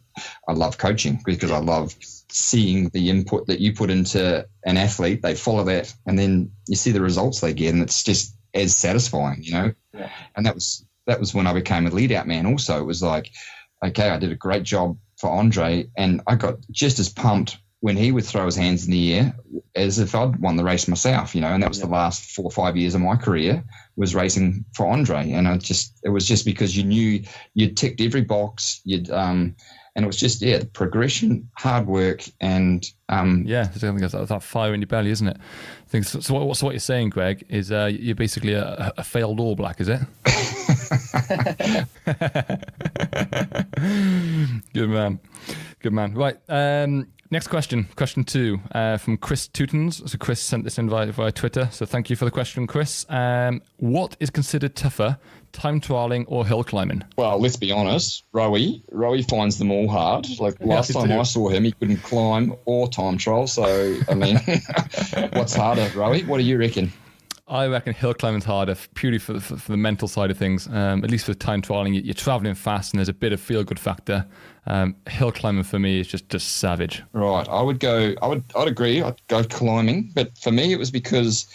I love coaching, because I love seeing the input that you put into an athlete. They follow that, and then you see the results they get, and it's just as satisfying, And that was when I became a lead out man. Also, it was like, okay, I did a great job for Andre, and I got just as pumped when he would throw his hands in the air as if I'd won the race myself, and that was the last 4 or 5 years of my career was racing for Andre. And it was just because you knew you'd ticked every box, and it was just, the progression, hard work, and there's that fire in your belly, isn't it? I think so. What you're saying, Greg, is you're basically a failed All Black, is it? Good man. Right. Next question 2 from Chris Tootens. So Chris sent this in via Twitter. So thank you for the question, Chris. What is considered tougher, time trialing or hill climbing? Well, let's be honest. Rowie finds them all hard. Like last time I saw him, he couldn't climb or time trial. So, I mean, what's harder, Rowie? What do you reckon? I reckon hill climbing's harder purely for the mental side of things. At least for time trialing, you're traveling fast and there's a bit of feel-good factor. Hill climbing for me is just savage. Right. I'd agree. I'd go climbing. But for me, it was because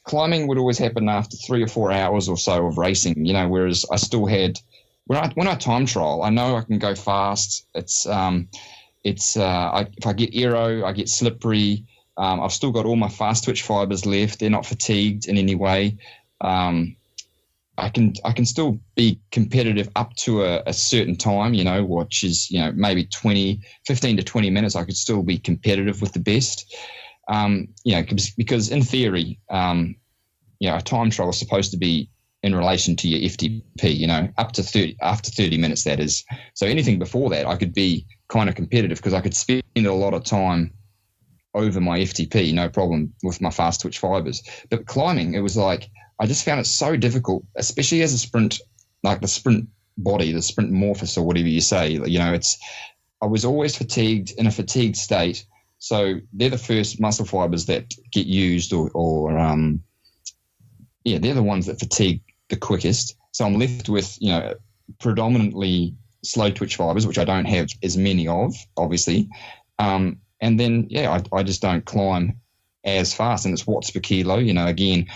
climbing would always happen after 3 or 4 hours or so of racing, whereas I still had, when I time trial, I know I can go fast. If I get aero, I get slippery. I've still got all my fast twitch fibers left. They're not fatigued in any way. I can still be competitive up to a certain time, which is, maybe 15 to 20 minutes. I could still be competitive with the best, because in theory, a time trial is supposed to be in relation to your FTP, up to 30, after 30 minutes, that is. So anything before that, I could be kind of competitive because I could spend a lot of time over my FTP, no problem with my fast twitch fibers. But climbing, it was like, I just found it so difficult, especially as a sprint, like the sprint body, the sprint morphous or whatever you say, I was always fatigued, in a fatigued state. So they're the first muscle fibers that get used they're the ones that fatigue the quickest. So I'm left with, predominantly slow twitch fibers, which I don't have as many of, obviously. And then, I just don't climb as fast, and it's watts per kilo. Again,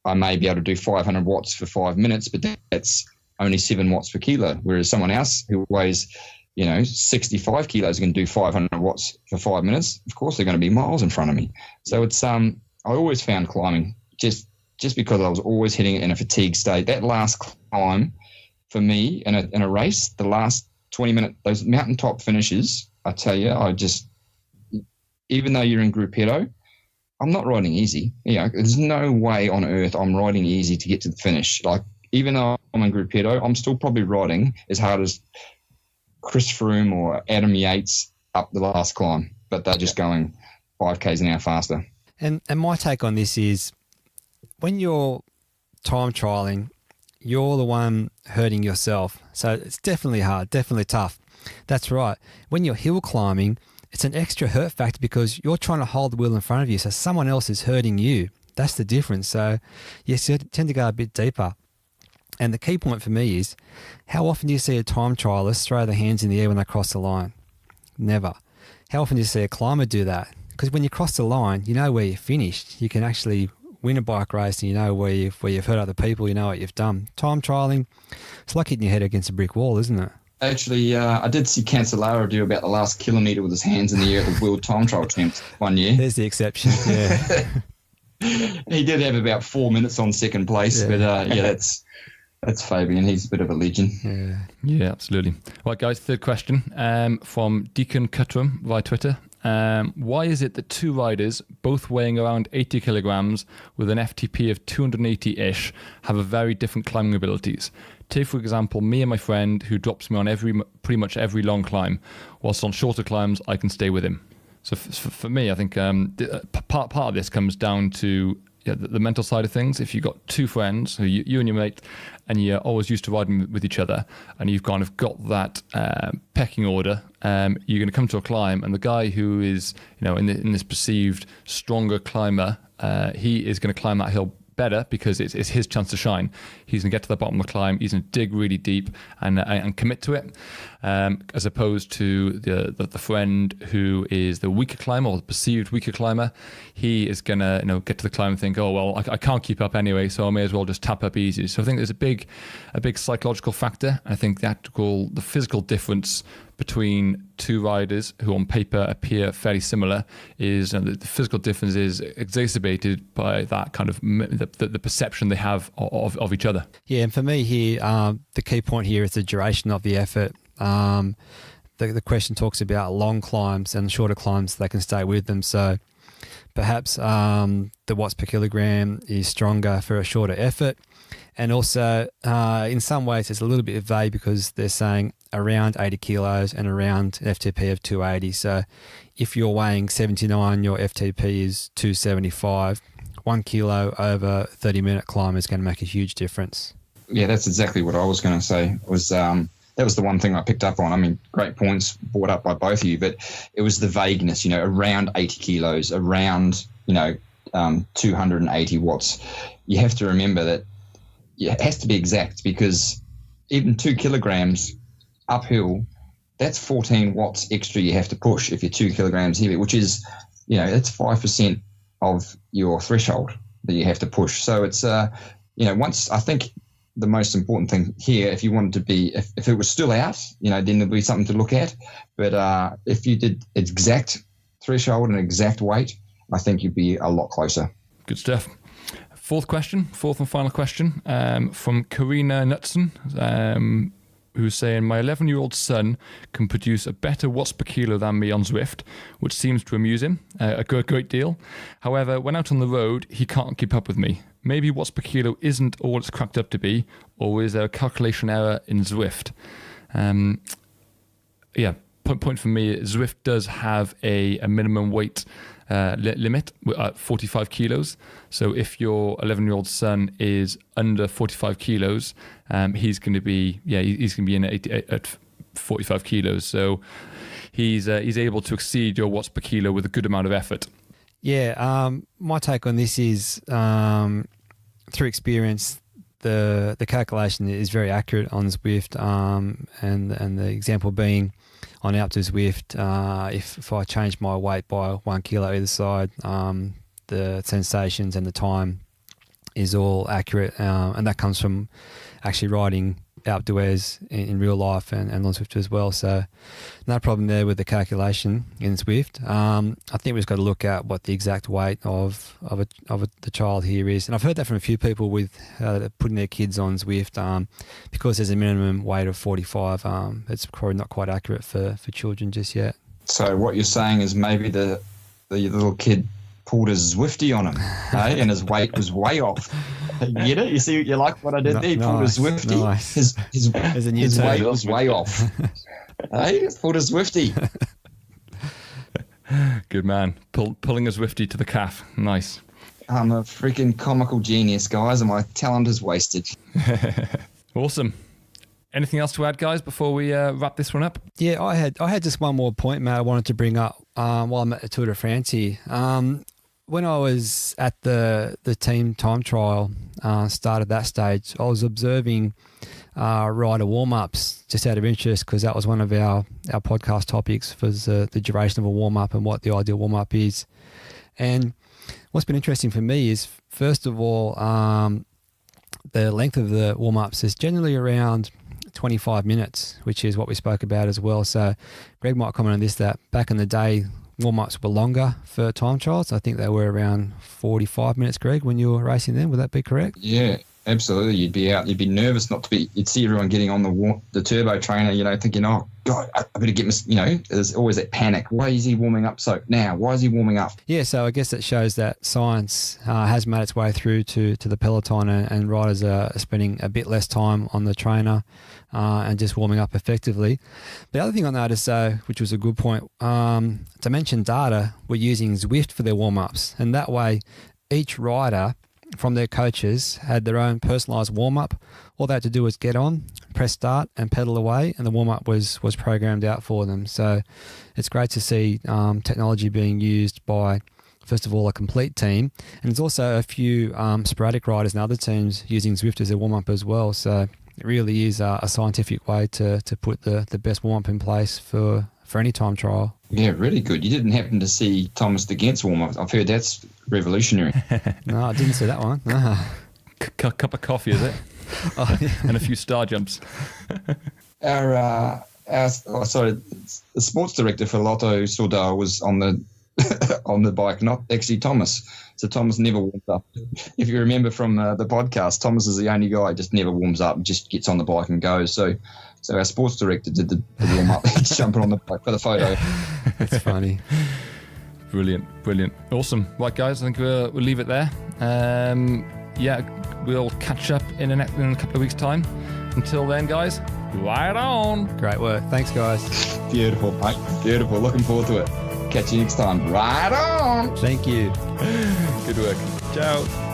I may be able to do 500 watts for 5 minutes, but that's only 7 watts per kilo, whereas someone else who weighs, 65 kilos can do 500 watts for 5 minutes. Of course, they're going to be miles in front of me. So it's I always found climbing just because I was always hitting it in a fatigue state. That last climb for me in a race, the last 20 minutes, those mountaintop finishes, I tell you, even though you're in gruppetto, I'm not riding easy. There's no way on earth I'm riding easy to get to the finish. Like, even though I'm in gruppetto, I'm still probably riding as hard as Chris Froome or Adam Yates up the last climb, but they're just going 5 k's an hour faster. And my take on this is, when you're time trialing, you're the one hurting yourself. So it's definitely hard, definitely tough. That's right. When you're hill climbing, it's an extra hurt factor because you're trying to hold the wheel in front of you, so someone else is hurting you. That's the difference. So yes, you tend to go a bit deeper. And the key point for me is, how often do you see a time trialist throw their hands in the air when they cross the line? Never. How often do you see a climber do that? Because when you cross the line, you know where you're finished. You can actually win a bike race, and you know where you've hurt other people, you know what you've done. Time trialing, it's like hitting your head against a brick wall, isn't it? Actually, I did see Cancellara do about the last kilometre with his hands in the air at the World Time Trial Champs one year. There's the exception, yeah. He did have about 4 minutes on second place, but that's Fabian. He's a bit of a legend. Yeah, absolutely. Right, guys, third question from Deacon Cutram via Twitter. Why is it that two riders, both weighing around 80 kilograms with an FTP of 280-ish, have a very different climbing abilities? Take, for example, me and my friend who drops me on pretty much every long climb, whilst on shorter climbs, I can stay with him. So for me, I think part of this comes down to the mental side of things. If you've got two friends, who you and your mate, and you're always used to riding with each other, and you've kind of got that pecking order, you're going to come to a climb, and the guy who is, in this perceived stronger climber, he is going to climb that hill better because it's his chance to shine. He's going to get to the bottom of the climb. He's going to dig really deep and commit to it, as opposed to the friend who is the weaker climber or the perceived weaker climber. He is going to get to the climb and think, oh well, I can't keep up anyway, so I may as well just tap up easy. So I think there's a big psychological factor. I think the physical difference between two riders who on paper appear fairly similar is the physical difference is exacerbated by that kind of the perception they have of each other. Yeah, and for me here, the key point here is the duration of the effort. The question talks about long climbs and shorter climbs, they can stay with them. So perhaps the watts per kilogram is stronger for a shorter effort. And also, in some ways, it's a little bit vague because they're saying around 80 kilos and around an FTP of 280. So if you're weighing 79, your FTP is 275. 1 kilo over 30-minute climb is going to make a huge difference. Yeah, that's exactly what I was going to say. That was the one thing I picked up on. I mean, great points brought up by both of you, but it was the vagueness, around 80 kilos, around, 280 watts. You have to remember that it has to be exact because even 2 kilograms uphill, that's 14 watts extra you have to push if you're 2 kilograms heavy, which is, that's 5% of your threshold that you have to push. So it's, once I think the most important thing here, if you wanted to be, if it was still out, then there'd be something to look at. But if you did exact threshold and exact weight, I think you'd be a lot closer. Good stuff. Fourth and final question from Karina Knutson, who's saying, my 11-year-old son can produce a better watts per kilo than me on Zwift, which seems to amuse him a great deal. However, when out on the road, he can't keep up with me. Maybe watts per kilo isn't all it's cracked up to be, or is there a calculation error in Zwift? Point for me, Zwift does have a minimum weight limit at 45 kilos. So if your 11-year-old son is under 45 kilos, he's going to be in at 45 kilos. So he's able to exceed your watts per kilo with a good amount of effort. Yeah, my take on this is through experience, the calculation is very accurate on Zwift, and the example being on out to Zwift, if I change my weight by 1 kilo either side, the sensations and the time is all accurate, and that comes from actually riding outdoors in real life and on Zwift as well. So no problem there with the calculation in Zwift. I think we've just got to look at what the exact weight of the child here is. And I've heard that from a few people with putting their kids on Zwift because there's a minimum weight of 45. It's probably not quite accurate for children just yet. So what you're saying is maybe the little kid pulled a Zwifty on him, eh? And his weight was way off. You get it? You see, you like what I did there? He pulled a Zwifty. Nice. His weight was way off. Hey, pulled a Zwifty. Good man. Pulling a Zwifty to the calf. Nice. I'm a freaking comical genius, guys, and my talent is wasted. Awesome. Anything else to add, guys, before we wrap this one up? Yeah, I had just one more point, Matt, I wanted to bring up while I'm at the Tour de France here. When I was at the team time trial, started that stage, I was observing rider warm-ups just out of interest because that was one of our podcast topics was the duration of a warm-up and what the ideal warm-up is. And what's been interesting for me is, first of all, the length of the warm-ups is generally around 25 minutes, which is what we spoke about as well. So Greg might comment on this, that back in the day, warm-ups were longer for time trials. I think they were around 45 minutes, Greg, when you were racing them. Would that be correct? Yeah, absolutely. You'd be out. You'd be nervous not to be. You'd see everyone getting on the turbo trainer, thinking, oh, God, I better get there's always that panic. Why is he warming up now? Why is he warming up? Yeah, so I guess that shows that science has made its way through to the peloton and riders are spending a bit less time on the trainer and just warming up effectively. The other thing I noticed, which was a good point, Dimension Data were using Zwift for their warm-ups, and that way each rider from their coaches had their own personalised warm-up. All they had to do was get on, press start and pedal away, and the warm-up was programmed out for them. So it's great to see technology being used by first of all, a complete team, and there's also a few sporadic riders and other teams using Zwift as a warm-up as well. So it really is a scientific way to put the best warm-up in place for any time trial. Yeah, really good. You didn't happen to see Thomas de Gent's warm-up. I've heard that's revolutionary. No, I didn't see that one. No. Cup of coffee, is it? Oh, yeah. And a few star jumps. The sports director for Lotto Soudal was on the on the bike, not actually Thomas. So Thomas never warms up. If you remember from the podcast, Thomas is the only guy who just never warms up, just gets on the bike and goes. So our sports director did the warm up. He's jumping on the bike for the photo. That's funny. Brilliant. Awesome. Right, guys, I think we'll leave it there. We'll catch up in a couple of weeks' time. Until then, guys, ride on. Great work. Thanks, guys. Beautiful, mate. Beautiful. Looking forward to it. Catch you next time. Ride on. Thank you. Good work. Ciao.